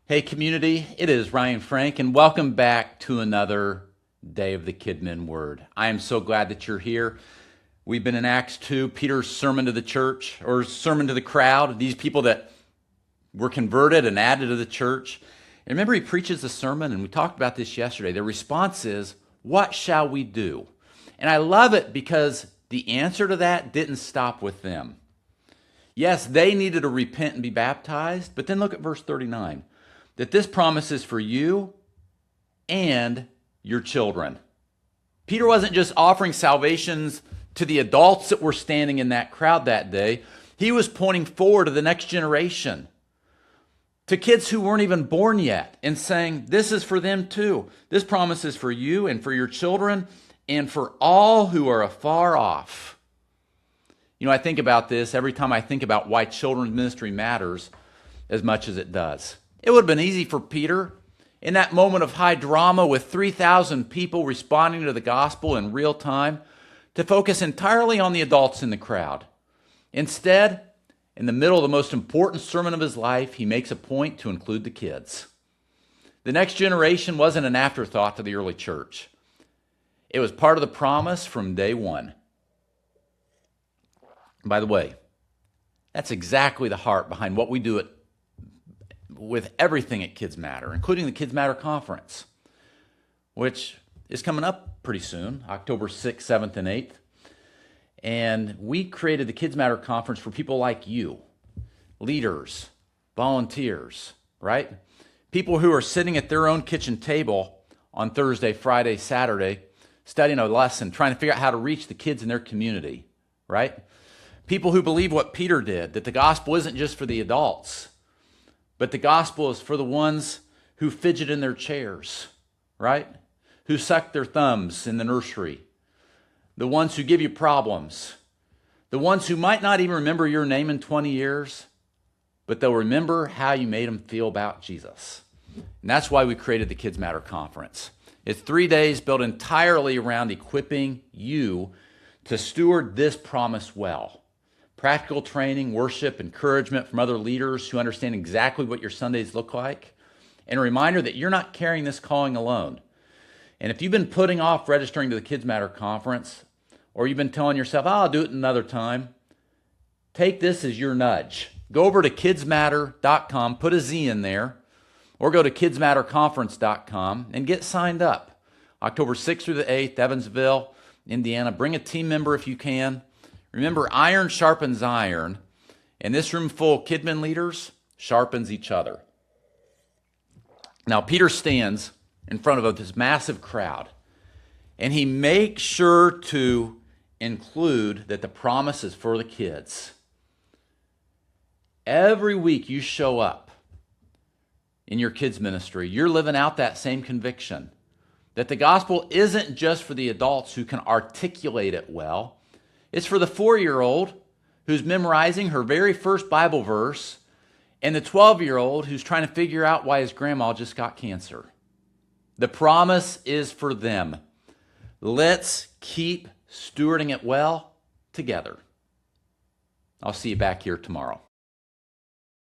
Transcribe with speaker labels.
Speaker 1: Hey community, it is Ryan Frank and welcome back to another day of the KidMin Word. I am so glad that you're here. We've been in Acts 2, Peter's sermon to the church, or sermon to the crowd, these people that were converted and added to the church. And remember, he preaches the sermon, and we talked about this yesterday. Their response is, what shall we do? And I love it because the answer to that didn't stop with them. Yes, they needed to repent and be baptized, but then look at verse 39. That this promise is for you and your children. Peter wasn't just offering salvations to the adults that were standing in that crowd that day. He was pointing forward to the next generation, to kids who weren't even born yet, and saying, this is for them too. This promise is for you and for your children and for all who are afar off. You know, I think about this every time I think about why children's ministry matters as much as it does. It would have been easy for Peter, in that moment of high drama with 3,000 people responding to the gospel in real time, to focus entirely on the adults in the crowd. Instead, in the middle of the most important sermon of his life, he makes a point to include the kids. The next generation wasn't an afterthought to the early church. It was part of the promise from day one. By the way, that's exactly the heart behind what we do with everything at KidzMatter, including the KidzMatter Conference, which is coming up pretty soon, October 6th, 7th, and 8th. And we created the KidzMatter Conference for people like you, leaders, volunteers, right? People who are sitting at their own kitchen table on Thursday, Friday, Saturday, studying a lesson, trying to figure out how to reach the kids in their community, right? People who believe what Peter did, that the gospel isn't just for the adults, but the gospel is for the ones who fidget in their chairs, right? Who suck their thumbs in the nursery. The ones who give you problems. The ones who might not even remember your name in 20 years, but they'll remember how you made them feel about Jesus. And that's why we created the KidzMatter Conference. It's 3 days built entirely around equipping you to steward this promise well. Practical training, worship, encouragement from other leaders who understand exactly what your Sundays look like, and a reminder that you're not carrying this calling alone. And if you've been putting off registering to the KidzMatter Conference, or you've been telling yourself, I'll do it another time, take this as your nudge. Go over to KidzMatter.com, put a Z in there, or go to KidzMatterConference.com and get signed up. October 6th through the 8th, Evansville, Indiana. Bring a team member if you can. Remember, iron sharpens iron, and this room full of KidMin leaders sharpens each other. Now, Peter stands in front of this massive crowd, and he makes sure to include that the promise is for the kids. Every week you show up in your kids' ministry, you're living out that same conviction, that the gospel isn't just for the adults who can articulate it well. It's for the 4-year-old who's memorizing her very first Bible verse and the 12-year-old who's trying to figure out why his grandma just got cancer. The promise is for them. Let's keep stewarding it well together. I'll see you back here tomorrow.